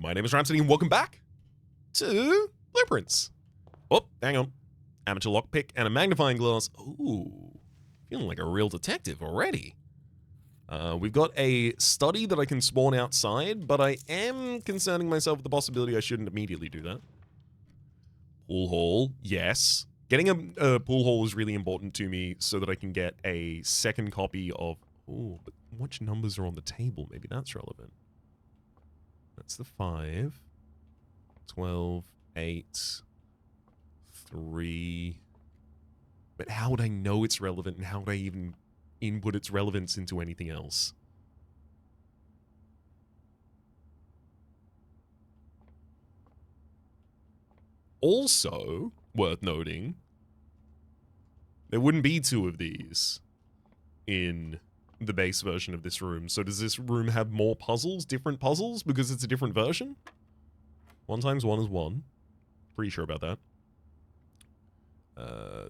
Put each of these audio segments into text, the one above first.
My name is Rhapsody and welcome back to Blueprints. Oh, hang on. Amateur lockpick and a magnifying glass. Ooh, feeling like a real detective already. We've got a study that I can spawn outside, but I am concerning myself with the possibility I shouldn't immediately do that. Pool hall, yes. Getting a pool hall is really important to me so that I can get a second copy of... Ooh, but which numbers are on the table? Maybe that's relevant. That's the 5, 12, 8, 3. But how would I know it's relevant, and how would I even input its relevance into anything else? Also, worth noting, there wouldn't be 2 of these in the base version of this room. So does this room have more puzzles, different puzzles, because it's a different version? 1 times 1 is 1. Pretty sure about that.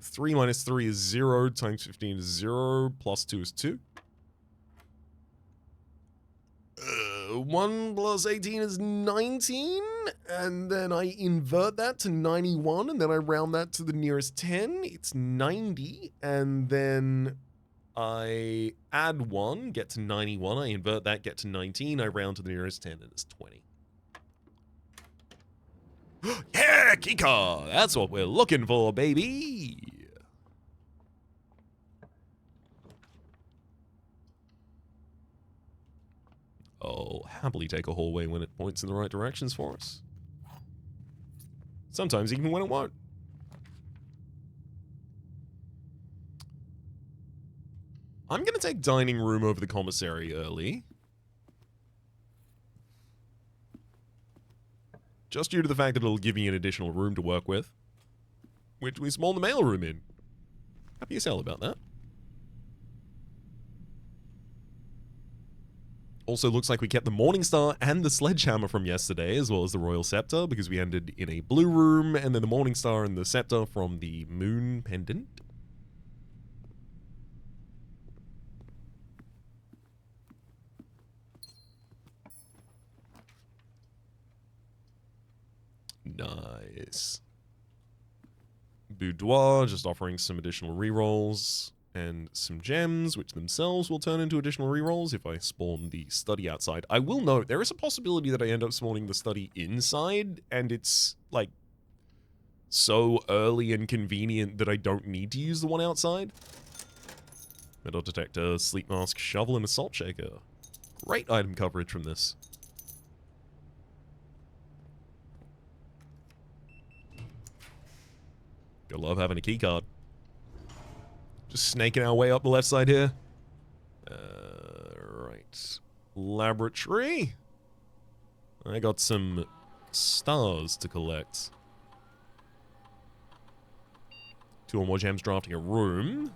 3 minus 3 is 0, times 15 is 0, plus 2 is 2. 1 plus 18 is 19, and then I invert that to 91, and then I round that to the nearest 10. It's 90, and then I add 1, get to 91. I invert that, get to 19. I round to the nearest 10, and it's 20. Yeah, keycard! That's what we're looking for, baby! I'll happily take a hallway when it points in the right directions for us. Sometimes even when it won't. I'm gonna take dining room over the commissary early. Just due to the fact that it'll give me an additional room to work with. Which we spawned the mailroom in. Happy as hell about that. Also looks like we kept the Morningstar and the Sledgehammer from yesterday, as well as the Royal Scepter, because we ended in a blue room, and then the Morningstar and the Scepter from the Moon Pendant. Nice. Boudoir, just offering some additional rerolls and some gems, which themselves will turn into additional rerolls if I spawn the study outside. I will note, there is a possibility that I end up spawning the study inside, and it's, like, so early and convenient that I don't need to use the one outside. Metal detector, sleep mask, shovel, and a salt shaker. Great item coverage from this. Gotta love having a keycard. Just snaking our way up the left side here. Right. Laboratory. I got some stars to collect. 2 or more gems drafting a room.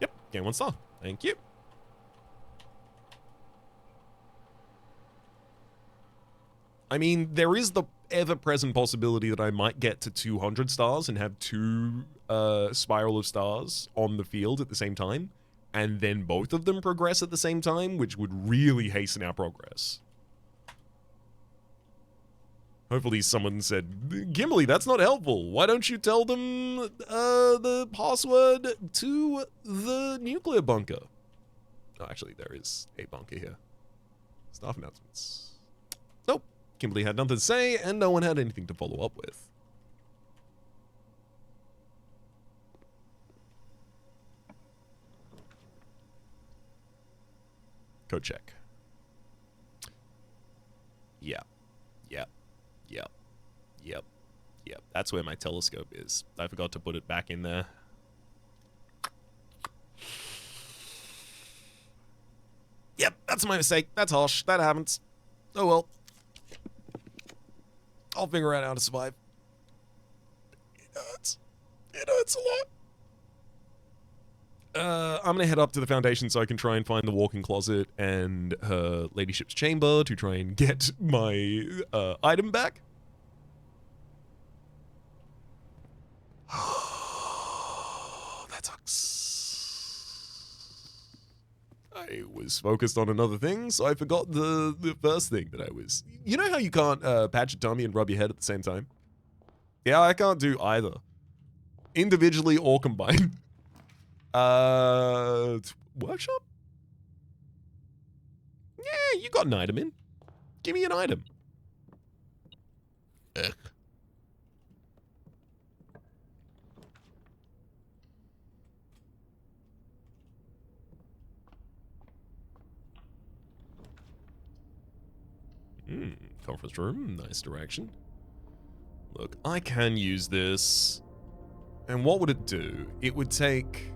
Yep, gain 1 star. Thank you. I mean, there is the ever-present possibility that I might get to 200 stars and have 2 Spiral of Stars on the field at the same time, and then both of them progress at the same time, which would really hasten our progress. Hopefully someone said, Kimberly, that's not helpful. Why don't you tell them the password to the nuclear bunker? Oh, actually, there is a bunker here. Staff announcements. Nope. Kimberly had nothing to say, and no one had anything to follow up with. Code check. Yep. That's where my telescope is. I forgot to put it back in there. Yep, that's my mistake. That's harsh. That happens. Oh well. I'll figure out how to survive. It hurts. It hurts a lot. I'm gonna head up to the Foundation so I can try and find the walk-in closet and her ladyship's chamber to try and get my item back. That sucks. I was focused on another thing, so I forgot the first thing that I was. You know how you can't patch your tummy and rub your head at the same time? Yeah, I can't do either. Individually or combined. Workshop? Yeah, you got an item in. Give me an item. Ugh. Conference room, nice direction. Look, I can use this. And what would it do? It would take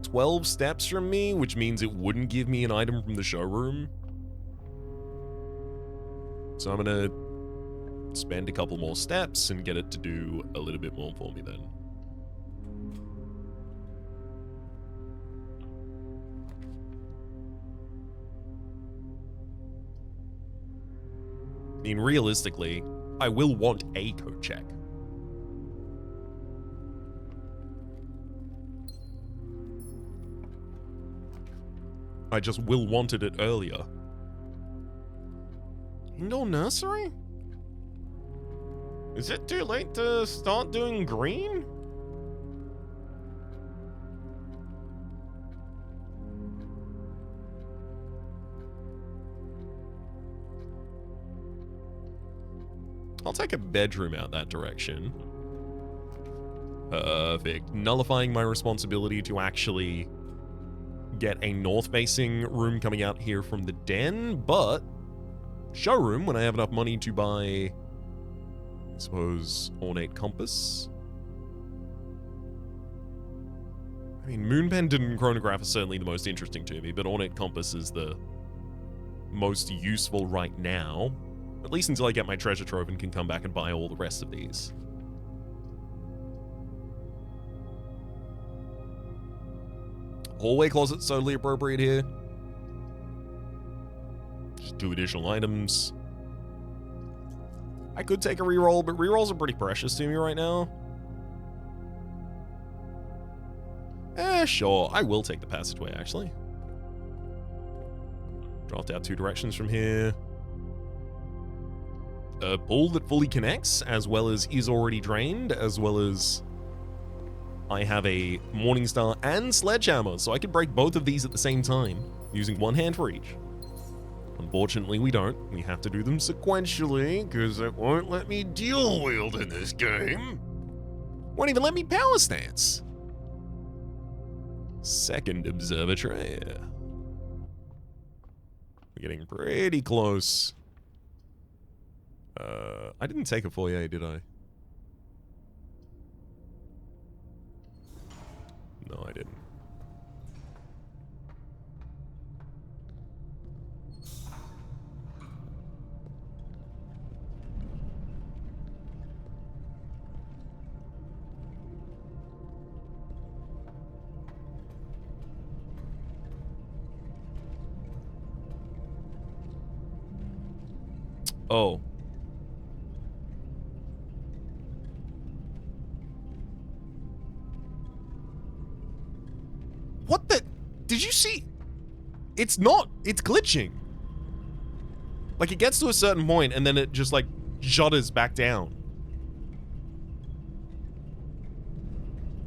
12 steps from me, which means it wouldn't give me an item from the showroom. So I'm gonna spend a couple more steps and get it to do a little bit more for me then. I mean, realistically, I will want a code check. I just will wanted it earlier. Indoor nursery? Is it too late to start doing green? I'll take a bedroom out that direction. Perfect. Nullifying my responsibility to actually get a north-facing room coming out here from the den, but showroom when I have enough money to buy, I suppose, ornate compass. I mean, moon pendant and chronograph are certainly the most interesting to me, but ornate compass is the most useful right now. At least until I get my treasure trove and can come back and buy all the rest of these. Hallway closet's totally appropriate here. Just 2 additional items. I could take a reroll, but rerolls are pretty precious to me right now. Sure. I will take the passageway, actually. Dropped out 2 directions from here. A pool that fully connects, as well as is already drained, as well as I have a Morningstar and Sledgehammer, so I can break both of these at the same time, using 1 hand for each. Unfortunately, we don't. We have to do them sequentially, because it won't let me dual wield in this game. Won't even let me power stance. Second observatory. We're getting pretty close. I didn't take a foyer, did I? No, I didn't. Oh. What the? Did you see? It's not. It's glitching. Like, it gets to a certain point and then it just, like, judders back down.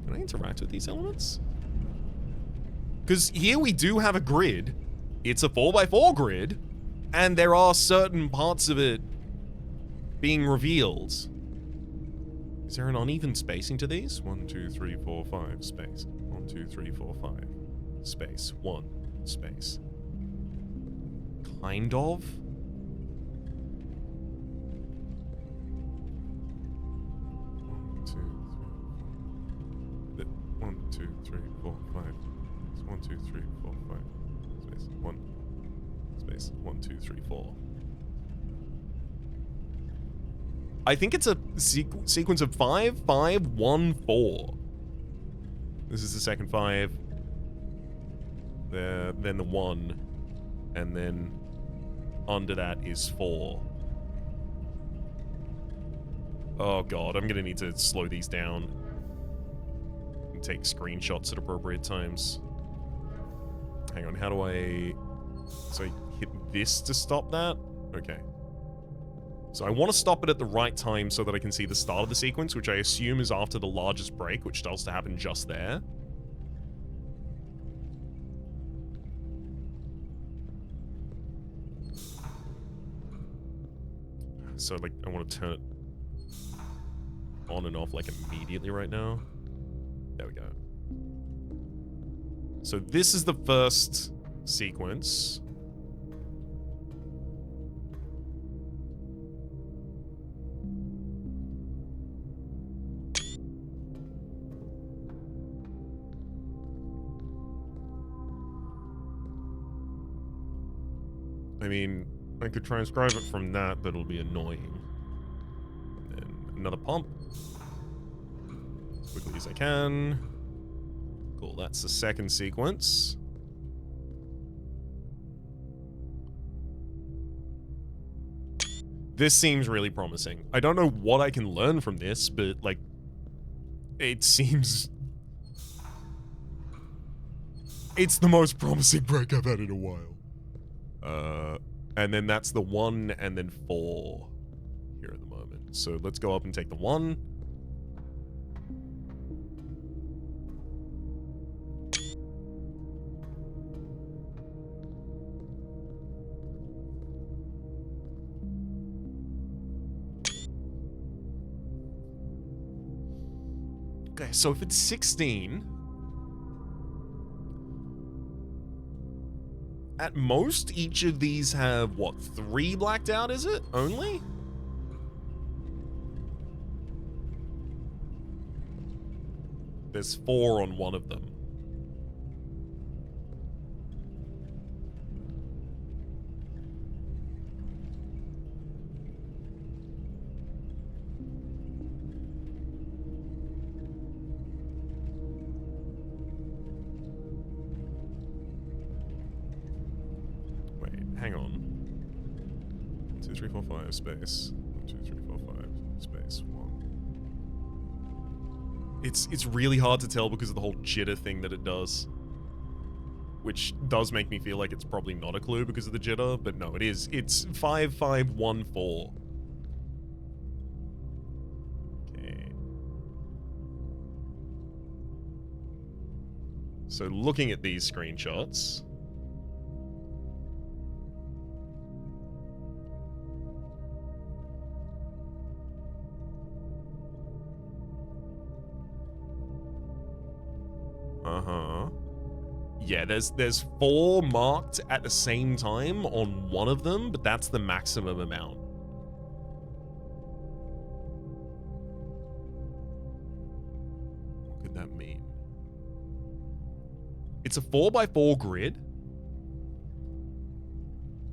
Can I interact with these elements? Because here we do have a grid. It's a 4x4 grid. And there are certain parts of it being revealed. Is there an uneven spacing to these? 1, 2, 3, 4, 5, space. 1, 2, 3, 4, 5, space. 1, space. Kind of? One, two, three, four, five. 1, 2, 3, 4, 5. Space. 1. Space. 1, 2, 3, 4. I think it's a sequence of 5, 5, 1, 4. This is the second 5. Then the 1. And then under that is 4. Oh god, I'm gonna need to slow these down. And take screenshots at appropriate times. hang on, how do I... So I hit this to stop that? Okay. So I want to stop it at the right time so that I can see the start of the sequence, which I assume is after the largest break, which starts to happen just there. So, like, I want to turn it on and off, like, immediately right now. There we go. So this is the first sequence. I mean, I could transcribe it from that, but it'll be annoying. And another pump. As quickly as I can. Cool, that's the second sequence. This seems really promising. I don't know what I can learn from this, but, like, it seems... It's the most promising break I've had in a while. And then that's the 1 and then 4 here at the moment. So let's go up and take the 1. Okay, so if it's 16... At most, each of these have, what, 3 blacked out, is it? Only? There's 4 on one of them. Hang on. 1, 2, 3, 4, 5, space. 1, 2, 3, 4, 5, space. 1. It's really hard to tell because of the whole jitter thing that it does. Which does make me feel like it's probably not a clue because of the jitter, but no, it is. It's 5514. Okay. So looking at these screenshots... Uh-huh. Yeah, there's 4 marked at the same time on one of them, but that's the maximum amount. What could that mean? It's a 4x4 grid,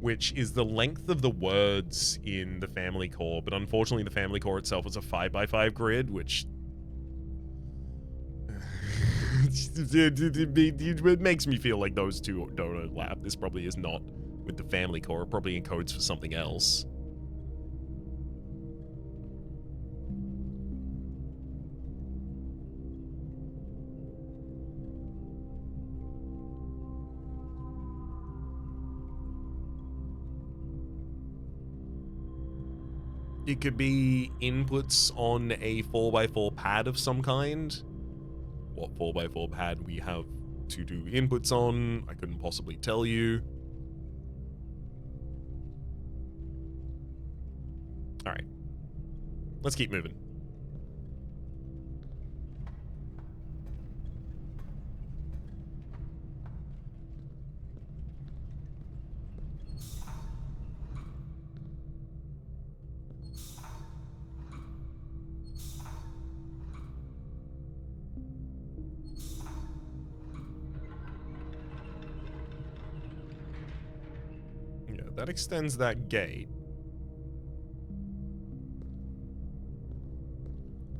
which is the length of the words in the family core, but unfortunately the family core itself is a 5x5 grid, which... it makes me feel like those two don't overlap. This probably is not with the family core. It probably encodes for something else. It could be inputs on a 4x4 pad of some kind. What 4x4 pad we have to do inputs on, I couldn't possibly tell you. Alright. Let's keep moving. That extends that gate.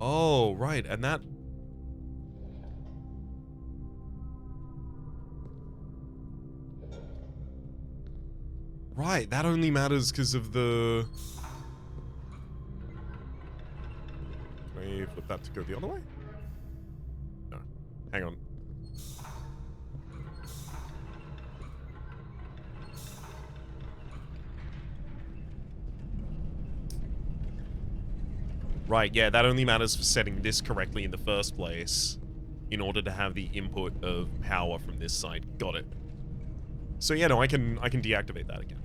Oh, right, and that... Right, that only matters because of the... Can I flip that to go the other way? No. Hang on. Right, yeah, that only matters for setting this correctly in the first place in order to have the input of power from this side. Got it. So yeah, no, I can deactivate that again.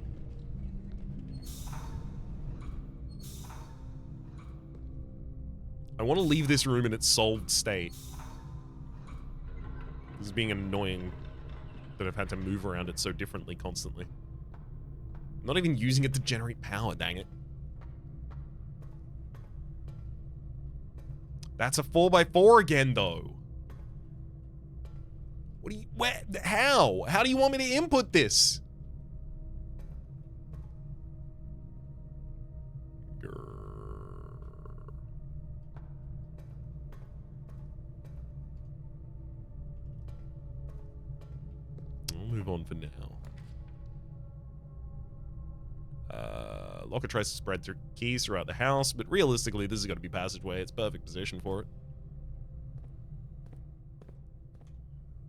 I want to leave this room in its solved state. This is being annoying that I've had to move around it so differently constantly. I'm not even using it to generate power, dang it. That's a 4x4 again, though. What do you... Where? How? How do you want me to input this? I'll move on for now. Locker tries to spread their keys throughout the house, but realistically, this is going to be passageway. It's perfect position for it.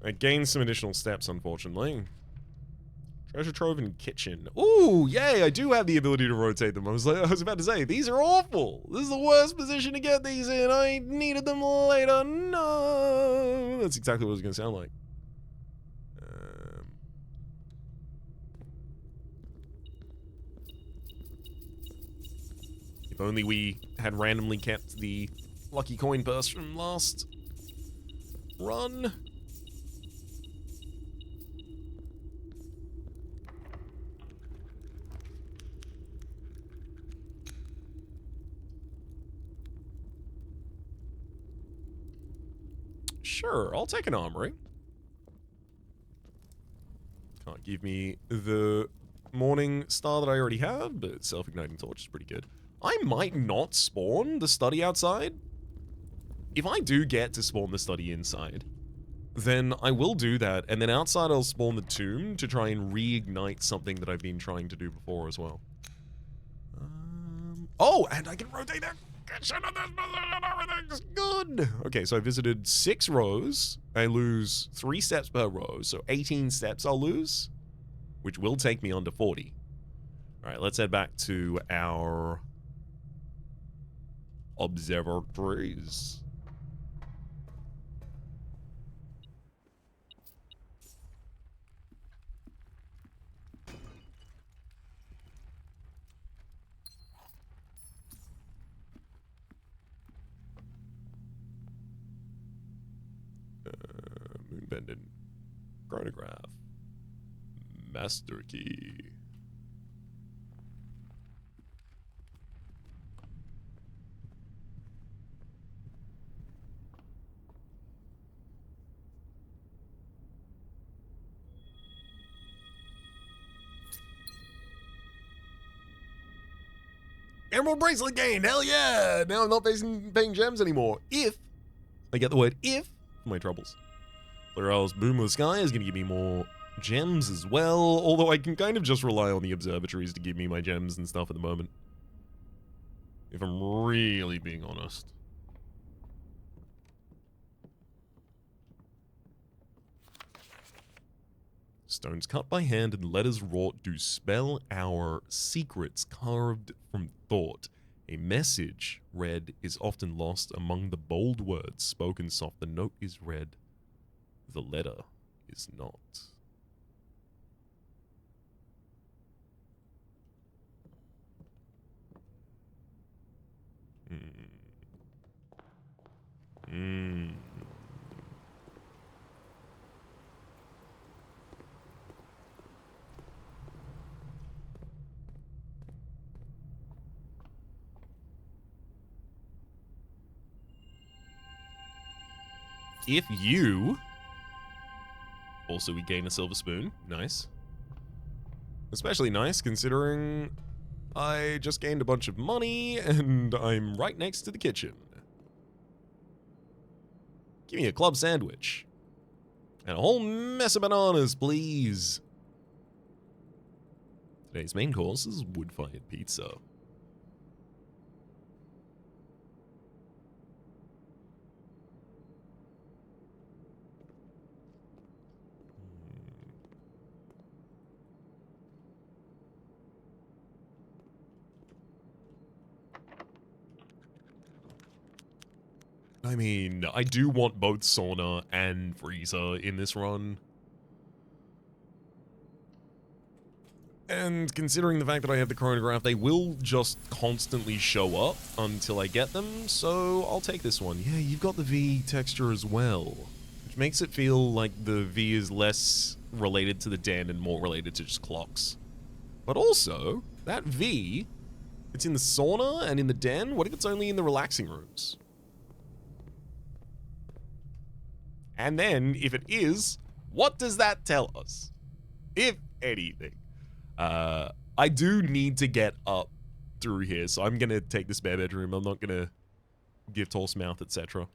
I gained some additional steps, unfortunately. Treasure trove and kitchen. Ooh, yay! I do have the ability to rotate them. I was about to say, these are awful. This is the worst position to get these in. I needed them later. No, that's exactly what it was going to sound like. If only we had randomly kept the lucky coin purse from last run. Sure, I'll take an armory. Can't give me the morning star that I already have, but self-igniting torch is pretty good. I might not spawn the study outside. If I do get to spawn the study inside, then I will do that, and then outside I'll spawn the tomb to try and reignite something that I've been trying to do before as well. Oh, and I can rotate that kitchen in this position. Everything's good. Okay, so I visited 6 rows. I lose 3 steps per row, so 18 steps I'll lose, which will take me under 40. All right, let's head back to our observatories. Moonbended chronograph. Master key. Emerald bracelet gained, hell yeah! Now I'm not paying gems anymore. If I get the word if for my troubles. Florell's Boom of the Sky is going to give me more gems as well, although I can kind of just rely on the observatories to give me my gems and stuff at the moment. If I'm really being honest. Stones cut by hand and letters wrought do spell our secrets carved from thought. A message read is often lost among the bold words spoken soft. The note is read, the letter is not. If you... Also, we gain a silver spoon. Nice. Especially nice, considering I just gained a bunch of money, and I'm right next to the kitchen. Give me a club sandwich. And a whole mess of bananas, please. Today's main course is wood-fired pizza. I mean, I do want both Sauna and Freezer in this run. And considering the fact that I have the chronograph, they will just constantly show up until I get them, so I'll take this one. Yeah, you've got the V texture as well, which makes it feel like the V is less related to the den and more related to just clocks. But also, that V, it's in the sauna and in the den. What if it's only in the relaxing rooms? And then, if it is, what does that tell us? If anything. I do need to get up through here, so I'm gonna take the spare bedroom. I'm not gonna give Torse Mouth, etc.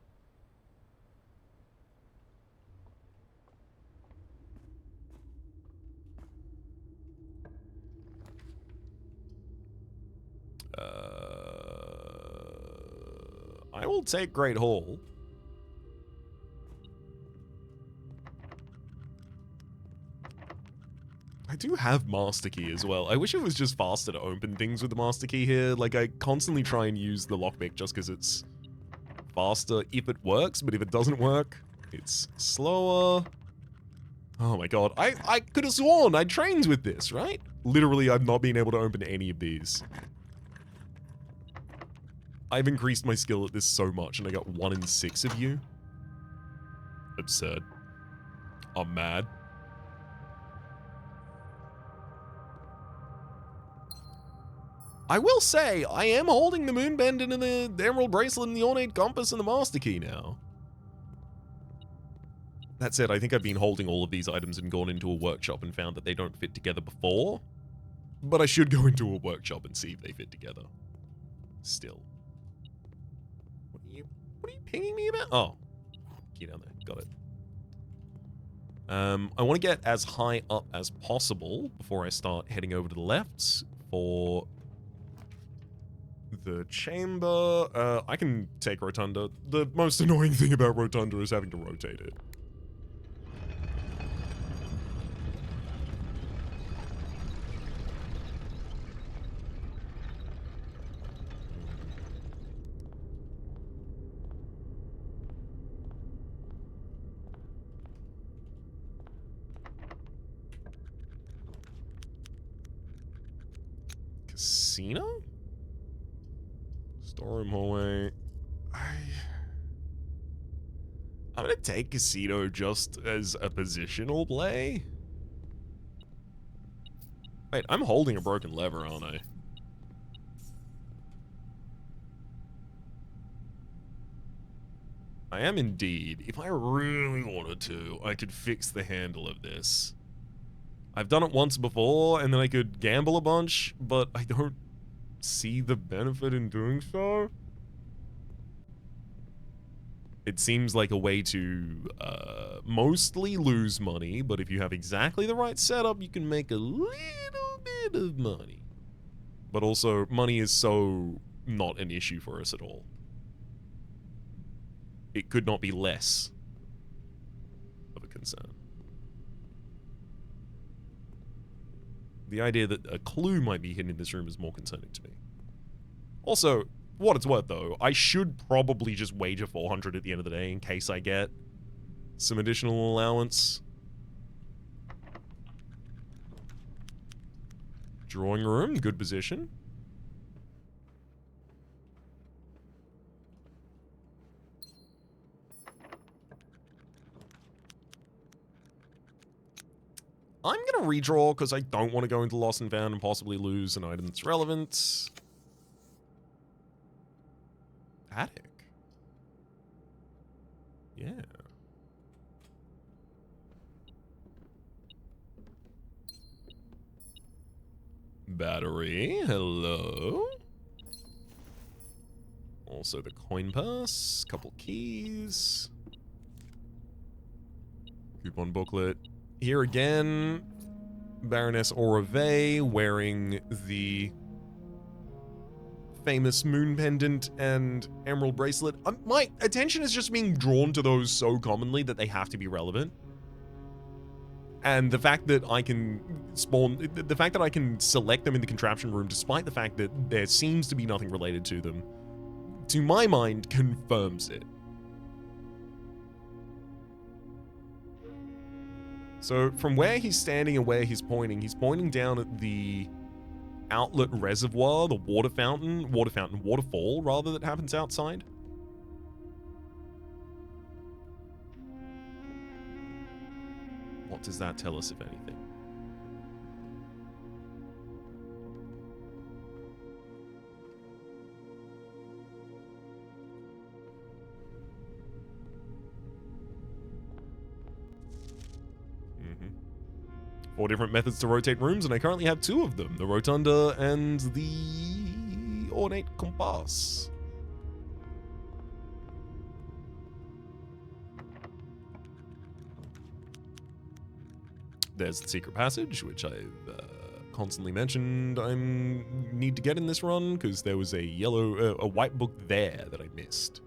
I will take Great Hall. I do have Master Key as well. I wish it was just faster to open things with the Master Key here. Like, I constantly try and use the lockpick just because it's faster if it works, but if it doesn't work, it's slower. Oh my god. I could have sworn I trained with this, right? Literally, I've not been able to open any of these. I've increased my skill at this so much, and I got 1 in 6 of you. Absurd. I'm mad. I will say, I am holding the Moon Pendant and the Emerald Bracelet and the Ornate Compass and the Master Key now. That said, I think I've been holding all of these items and gone into a workshop and found that they don't fit together before. But I should go into a workshop and see if they fit together. Still. What are you pinging me about? Oh. Key down there. Got it. I want to get as high up as possible before I start heading over to the left for the chamber. I can take Rotunda. The most annoying thing about Rotunda is having to rotate it. Casino? Storeroom hallway. I'm gonna take Casino just as a positional play. Wait, I'm holding a broken lever, aren't I? I am indeed. If I really wanted to, I could fix the handle of this. I've done it once before, and then I could gamble a bunch, but I don't see the benefit in doing so. It seems like a way to mostly lose money, but if you have exactly the right setup, you can make a little bit of money. But also, money is so not an issue for us at all. It could not be less of a concern. The idea that a clue might be hidden in this room is more concerning to me. Also, what it's worth though, I should probably just wager 400 at the end of the day in case I get some additional allowance. Drawing room, good position. I'm gonna redraw because I don't want to go into Lost and Found and possibly lose an item that's relevant. Attic. Yeah. Battery, hello. Also the coin purse, couple keys. Coupon booklet. Here again, Baroness Orave wearing the famous moon pendant and emerald bracelet. My attention is just being drawn to those so commonly that they have to be relevant. And the fact that I can spawn, the fact that I can select them in the contraption room, despite the fact that there seems to be nothing related to them, to my mind, confirms it. So from where he's standing and where he's pointing down at the outlet reservoir, the waterfall rather, that happens outside. What does that tell us, if anything? Four different methods to rotate rooms, and I currently have two of them, the Rotunda and the Ornate Compass. There's the secret passage, which I've constantly mentioned I need to get in this run, because there was a white book there that I missed.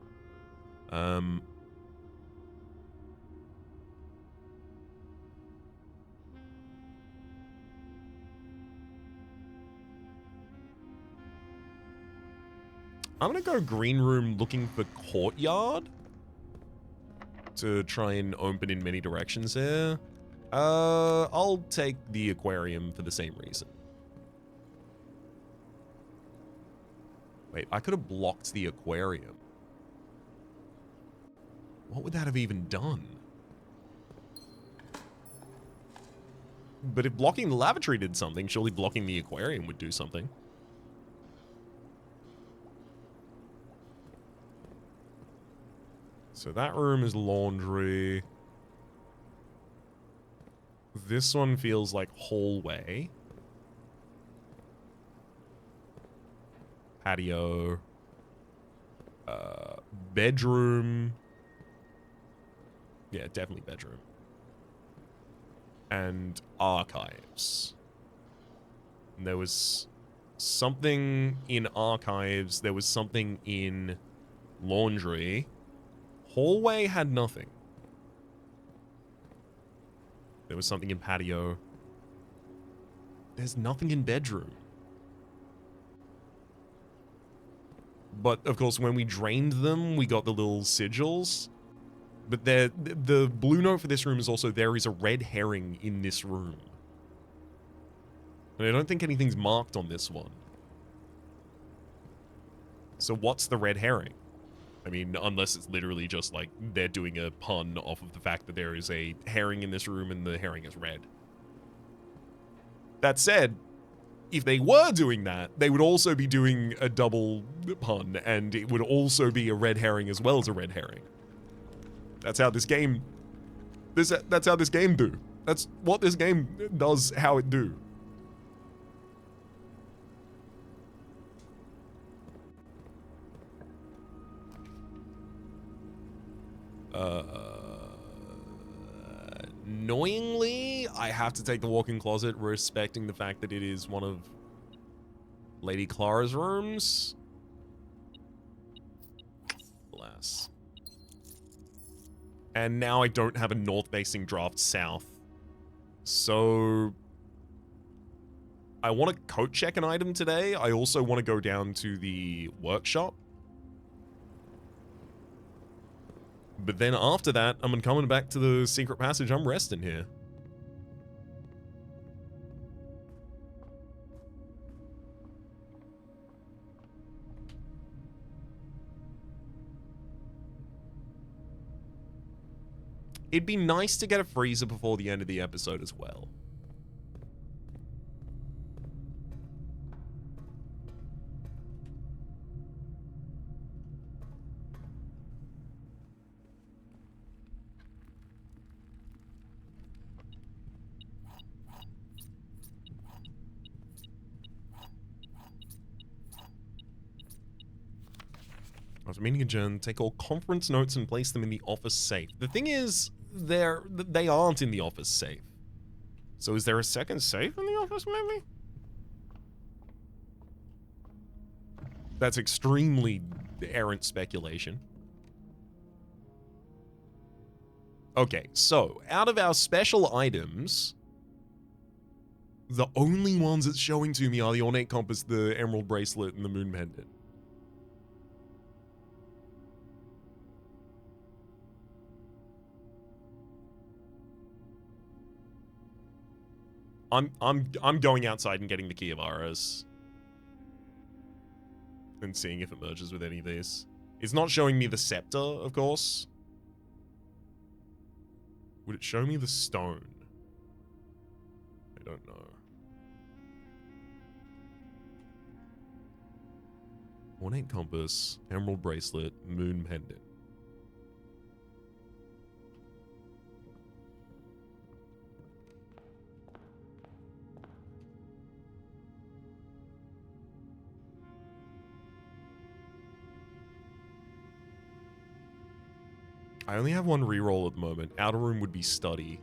I'm gonna go green room looking for courtyard to try and open in many directions here. I'll take the aquarium for the same reason. Wait, I could have blocked the aquarium. What would that have even done? But if blocking the lavatory did something, surely blocking the aquarium would do something. So that room is laundry. This one feels like hallway. Patio. Bedroom. Yeah, definitely bedroom. And archives. And there was something in archives. There was something in laundry. Hallway had nothing. There was something in patio. There's nothing in bedroom. But, of course, when we drained them, we got the little sigils. But the blue note for this room is also there is a red herring in this room. And I don't think anything's marked on this one. So what's the red herring? I mean, unless it's literally just like they're doing a pun off of the fact that there is a herring in this room and the herring is red. That said, if they were doing that, they would also be doing a double pun, and it would also be a red herring as well as a red herring. That's how this game... That's how this game do. That's what this game does, how it do. Annoyingly, I have to take the walk-in closet, respecting the fact that it is one of Lady Clara's rooms. Alas. And now I don't have a north-facing draft south. So I want to coat check an item today. I also want to go down to the workshop. But then after that, I'm coming back to the secret passage. I'm resting here. It'd be nice to get a freezer before the end of the episode as well. After meeting adjourned, take all conference notes and place them in the office safe. The thing is, they aren't in the office safe. So is there a second safe in the office, maybe? That's extremely errant speculation. Okay, so out of our special items, the only ones it's showing to me are the Ornate Compass, the Emerald Bracelet, and the Moon Pendant. I'm going outside and getting the Key of Aras. And seeing if it merges with any of these. It's not showing me the scepter, of course. Would it show me the stone? I don't know. Ornate compass, emerald bracelet, moon pendant. I only have one reroll at the moment. Outer room would be study.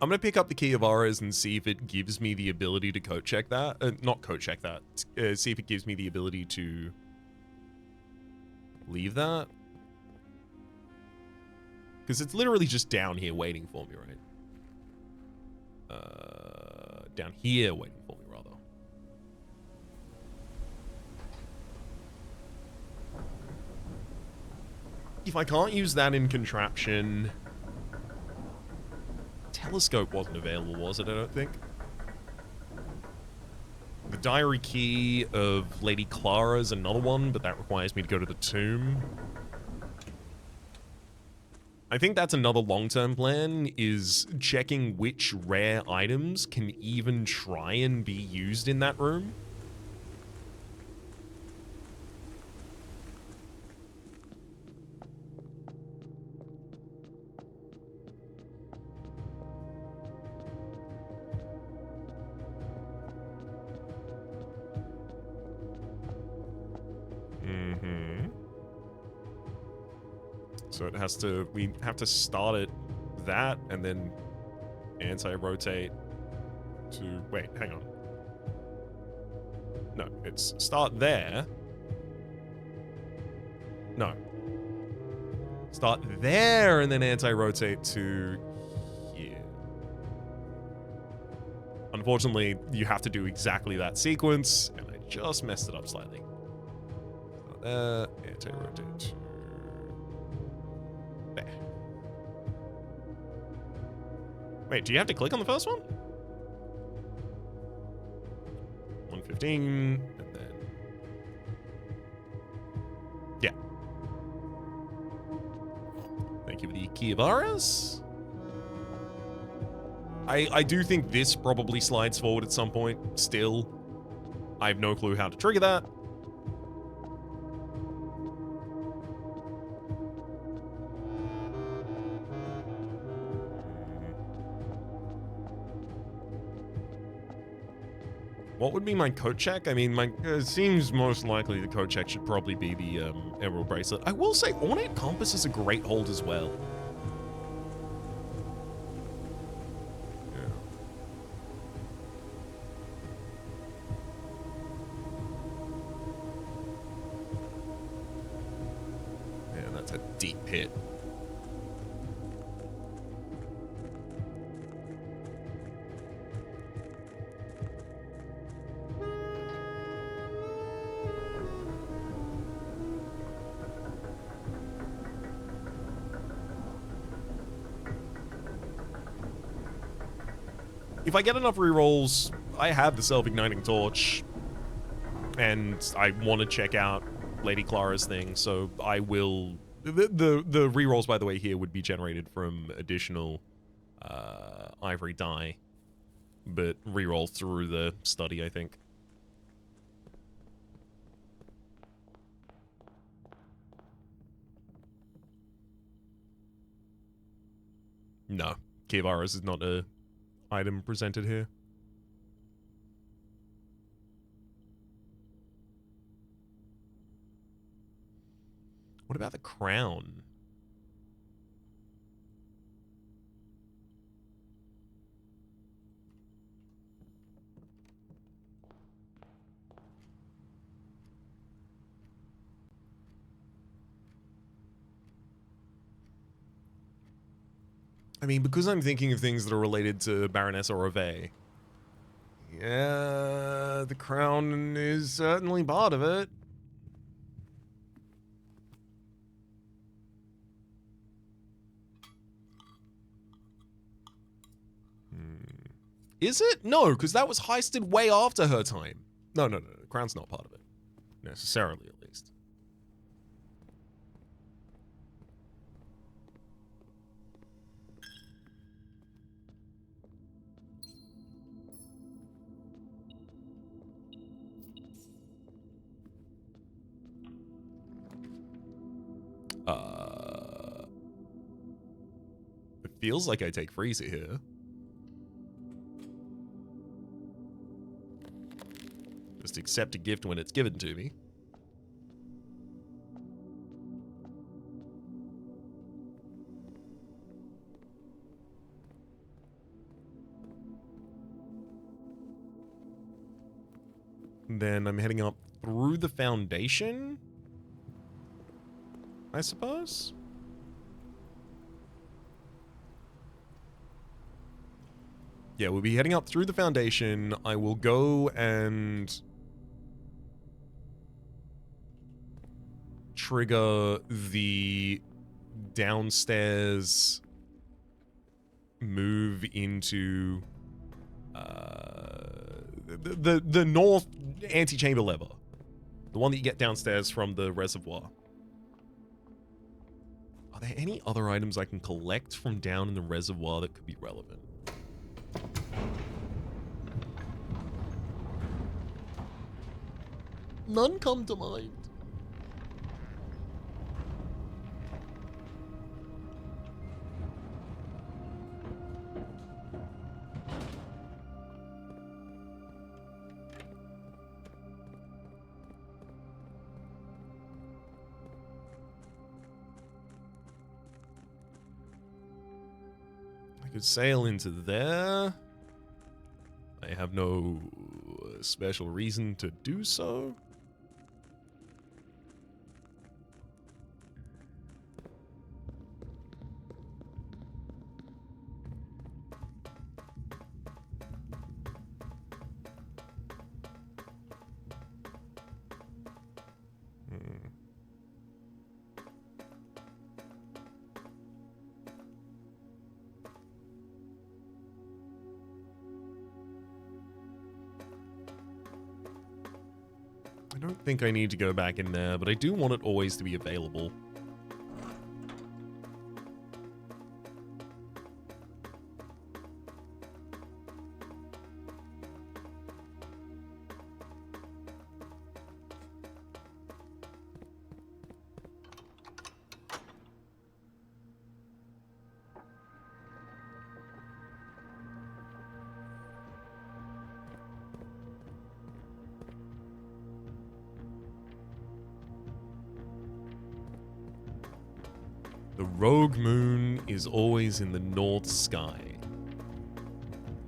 I'm going to pick up the Key of Aras and see if it gives me the ability to code check that. Not code check that. See if it gives me the ability to leave that. Because it's literally just down here waiting for me, right? Down here waiting for me, rather. If I can't use that in contraption... Telescope wasn't available, was it? I don't think. The diary key of Lady Clara is another one, but that requires me to go to the tomb. I think that's another long-term plan, is checking which rare items can even try and be used in that room. So it has to, we have to start it that and then anti-rotate to, wait, hang on. No, it's start there. No. Start there and then anti-rotate to here. Unfortunately, you have to do exactly that sequence, and I just messed it up slightly. Start there, anti-rotate to there. Wait, do you have to click on the first one? 115, and then... Yeah. Thank you for the Key of Aras. I do think this probably slides forward at some point, still. I have no clue how to trigger that. What would be my code check? I mean, it seems most likely the code check should probably be the emerald bracelet. I will say ornate compass is a great hold as well. Yeah, that's a deep hit. If I get enough rerolls, I have the self-igniting torch, and I want to check out Lady Clara's thing, so I will... The rerolls, by the way, here would be generated from additional ivory dye, but reroll through the study, I think. No, Key of Aras is not a item presented here. What about the crown? I mean, because I'm thinking of things that are related to Baroness Orove, Yeah, the crown is certainly part of it. Is it? No, because that was heisted way after her time. No, no, no, no. The crown's not part of it. Necessarily, at least. It feels like I take Freezer here. Just accept a gift when it's given to me. Then I'm heading up through the foundation, I suppose? Yeah, we'll be heading up through the foundation. I will go and trigger the downstairs move into the north antechamber lever. The one that you get downstairs from the reservoir. Are there any other items I can collect from down in the reservoir that could be relevant? None come to mind. I could sail into there. I have no special reason to do so. I don't think I need to go back in there, but I do want it always to be available. The rogue moon is always in the north sky.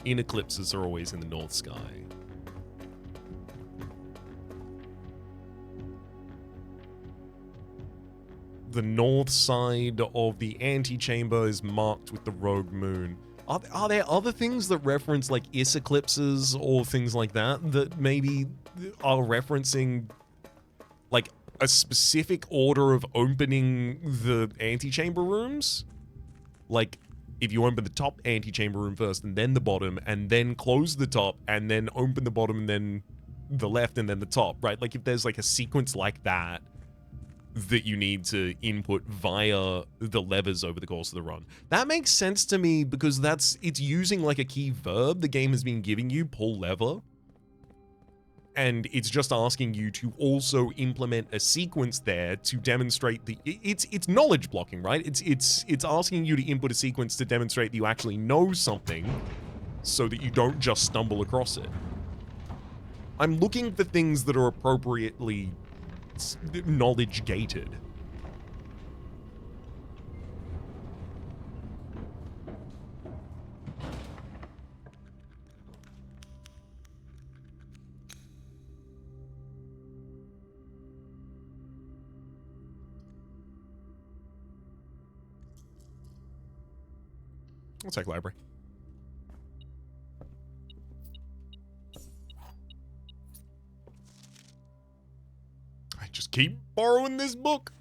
In eclipses are always in the north sky. The north side of the antechamber is marked with the rogue moon. Are there other things that reference like eclipses or things like that that maybe are referencing like a specific order of opening the antechamber rooms? Like, if you open the top antechamber room first and then the bottom, and then close the top, and then open the bottom, and then the left, and then the top, right? Like, if there's like a sequence like that that you need to input via the levers over the course of the run. That makes sense to me because it's using like a key verb the game has been giving you, pull lever. And it's just asking you to also implement a sequence there to demonstrate it's knowledge blocking, right? It's asking you to input a sequence to demonstrate that you actually know something so that you don't just stumble across it. I'm looking for things that are appropriately knowledge gated. I'll take library. just keep borrowing this book.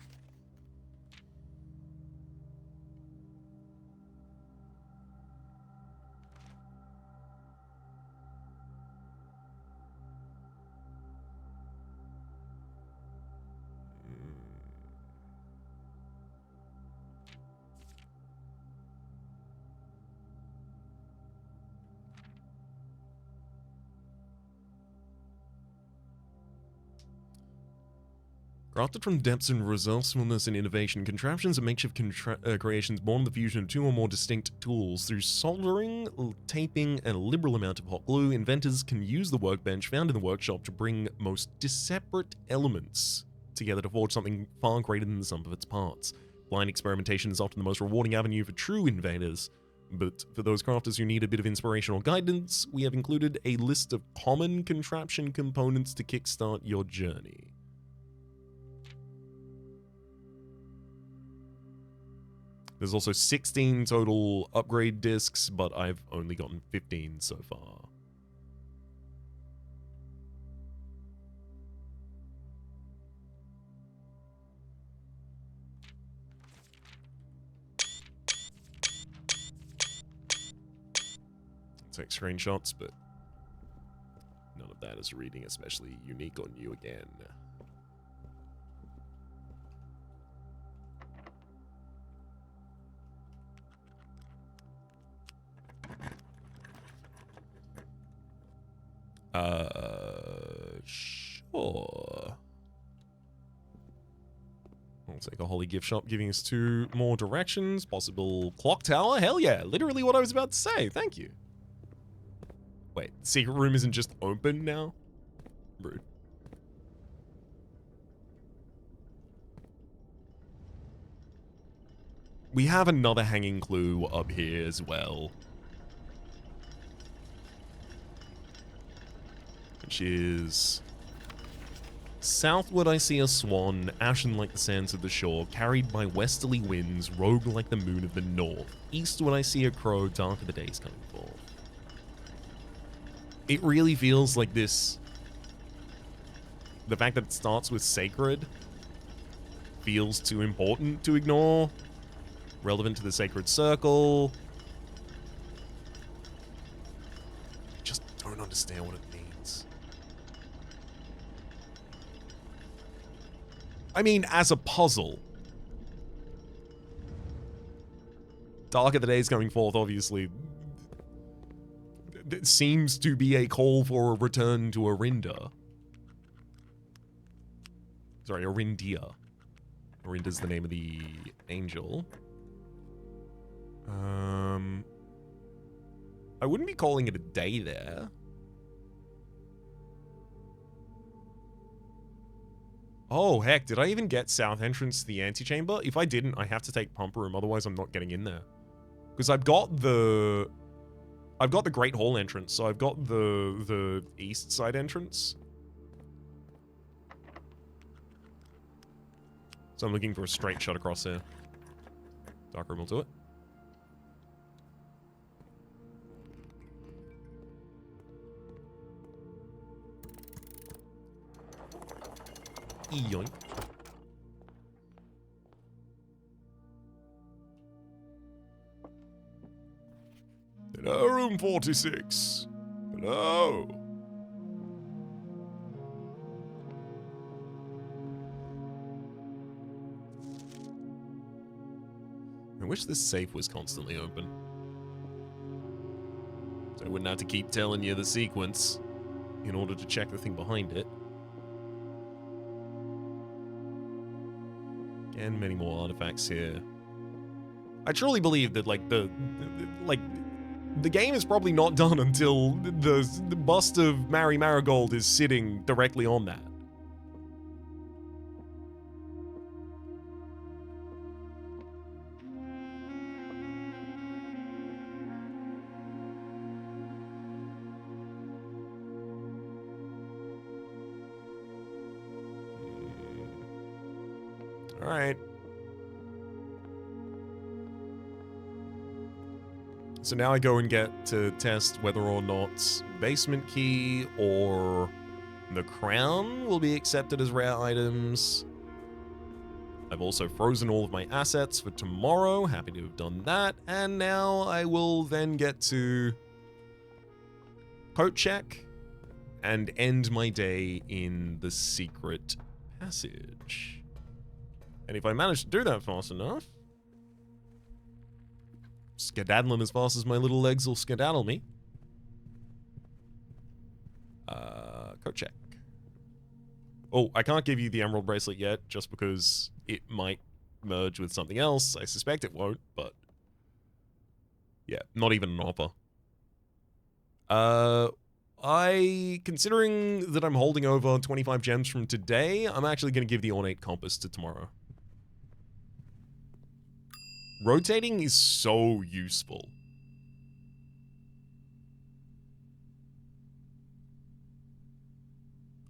Crafted from depths and resourcefulness and innovation, contraptions and makeshift creations born of the fusion of two or more distinct tools. Through soldering, taping, and a liberal amount of hot glue, inventors can use the workbench found in the workshop to bring most disparate elements together to forge something far greater than the sum of its parts. Blind experimentation is often the most rewarding avenue for true innovators, but for those crafters who need a bit of inspirational guidance, we have included a list of common contraption components to kickstart your journey. There's also 16 total upgrade discs, but I've only gotten 15 so far. I'll take screenshots, but none of that is reading especially unique or new again. Sure. I'll take a holy gift shop, giving us 2 more directions. Possible clock tower? Hell yeah, literally what I was about to say. Thank you. Wait, secret room isn't just open now? Rude. We have another hanging clue up here as well. Which is... Southward I see a swan, ashen like the sands of the shore, carried by westerly winds, rogue like the moon of the north. Eastward I see a crow, dark are the days coming forth. It really feels like this... The fact that it starts with sacred feels too important to ignore. Relevant to the sacred circle. I just don't understand what it means. I mean, as a puzzle. Dark are the days coming forth, obviously. It seems to be a call for a return to Orinda. Sorry, Orindia. Orinda's the name of the angel. I wouldn't be calling it a day there. Oh, heck, did I even get south entrance to the antechamber? If I didn't, I have to take pump room, otherwise I'm not getting in there. Because I've got the Great Hall entrance, so I've got the east side entrance. So I'm looking for a straight shot across here. Dark room will do it. Yoink. Hello, room 46. Hello. I wish this safe was constantly open. So I wouldn't have to keep telling you the sequence in order to check the thing behind it. And many more artifacts here. I truly believe that, like, the game is probably not done until the bust of Mary Marigold is sitting directly on that. All right. So now I go and get to test whether or not basement key or The crown will be accepted as rare items. I've also frozen all of my assets for tomorrow. Happy to have done that. And now I will then get to coat check and end my day in the secret passage. And if I manage to do that fast enough, skedaddling as fast as my little legs will skedaddle me. Coat check. Oh, I can't give you the emerald bracelet yet, just because it might merge with something else. I suspect it won't, but yeah, not even an offer. Considering that I'm holding over 25 gems from today, I'm actually going to give the ornate compass to tomorrow. Rotating is so useful.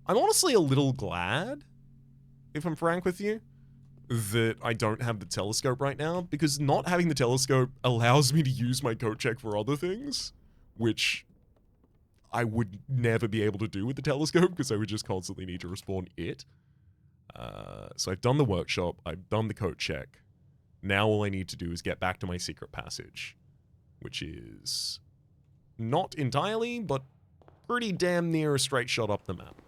I'm honestly a little glad, if I'm frank with you, that I don't have the telescope right now, because not having the telescope allows me to use my coat check for other things, which I would never be able to do with the telescope, because I would just constantly need to respawn it. So I've done the workshop, I've done the coat check. Now all I need to do is get back to my secret passage, which is not entirely, but pretty damn near a straight shot up the map.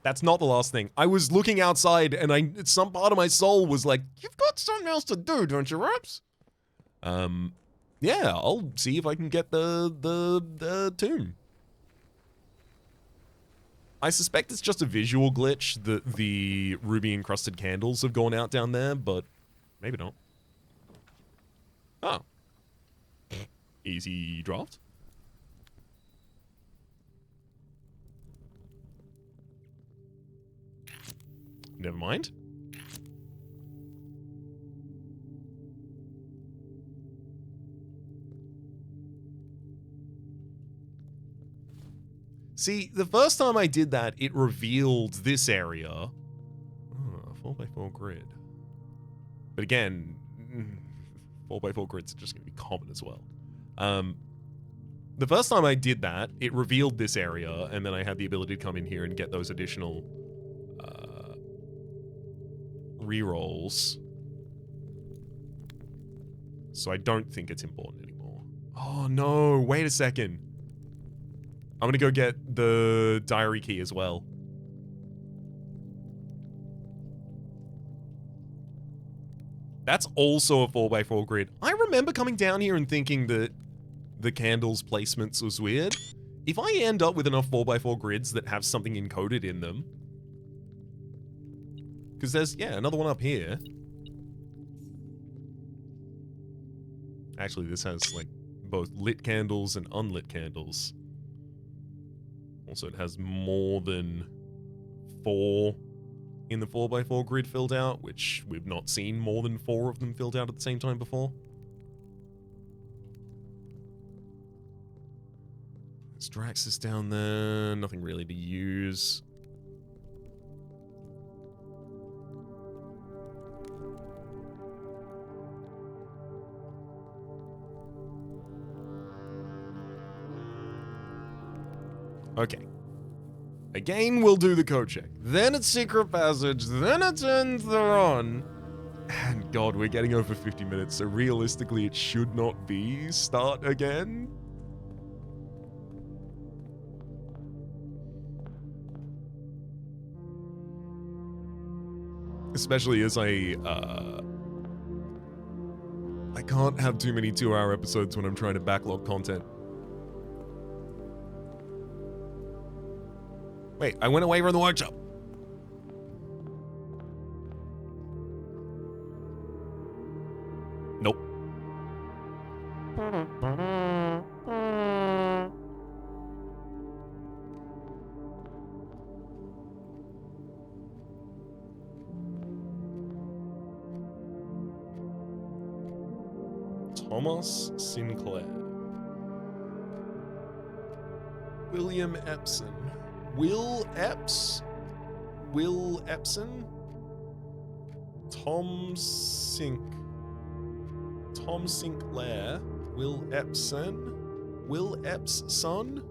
That's not the last thing. I was looking outside and some part of my soul was like, you've got something else to do, don't you, Raps? Yeah, I'll see if I can get the tomb. I suspect it's just a visual glitch that the ruby encrusted candles have gone out down there, but maybe not. Oh. Easy draft. Never mind. See, the first time I did that, it revealed this area. Oh, 4x4 grid. But again, 4x4 grids are just going to be common as well. The first time I did that, it revealed this area, and then I had the ability to come in here and get those additional rerolls. So I don't think it's important anymore. Oh no, wait a second. I'm gonna go get the diary key as well. That's also a 4x4 grid. I remember coming down here and thinking that the candles placements was weird. If I end up with enough 4x4 grids that have something encoded in them, because there's, yeah, another one up here. Actually, this has, like, both lit candles and unlit candles. Also, it has more than 4 in the 4x4 grid filled out, which we've not seen more than 4 of them filled out at the same time before. There's Draxus down there, nothing really to use. Okay. Again, we'll do the code check. Then it's secret passage. Then it's end the run. And God, we're getting over 50 minutes, so realistically it should not be start again. Especially as I can't have too many 2-hour episodes when I'm trying to backlog content. Wait, I went away from the workshop. Nope. Thomas Sinclair. William Epson. Will Epps? Will Epson? Tom Sinclair. Will Epson? Will Epps' son?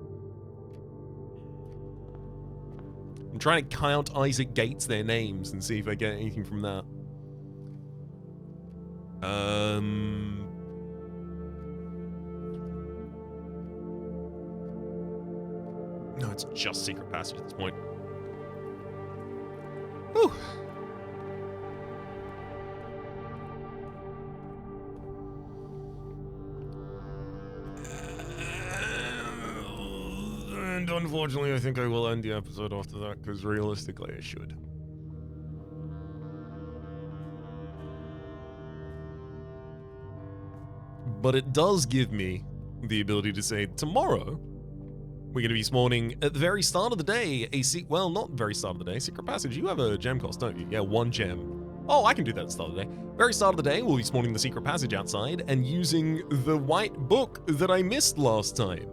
I'm trying to count Isaac Gates their names and see if I get anything from that. No, it's just Secret Passage at this point. Whew. And unfortunately, I think I will end the episode after that, because realistically, I should. But it does give me the ability to say, tomorrow, we're going to be spawning at the very start of the day, well, not very start of the day, Secret Passage, you have a gem cost, don't you? Yeah, 1 gem. Oh, I can do that at the start of the day. Very start of the day, we'll be spawning the Secret Passage outside and using the white book that I missed last time.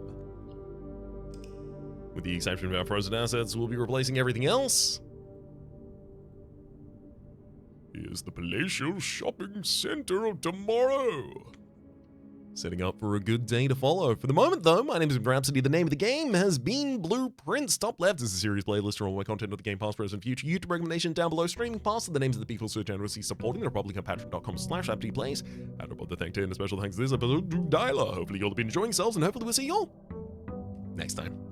With the exception of our frozen assets, we'll be replacing everything else. Here's the palatial shopping center of tomorrow. Setting up for a good day to follow. For the moment, though, my name is Rhapsody. The name of the game has been Blueprints. Top left is a series playlist for all my content of the game, past, present, future. YouTube recommendation down below. Streaming past are the names of the people so generously supporting the Republic on patreon.com/RhapsodyPlays. And about the thank you and a special thanks to this episode to Dyla. Hopefully you'll be enjoying yourselves, and hopefully we'll see you all next time.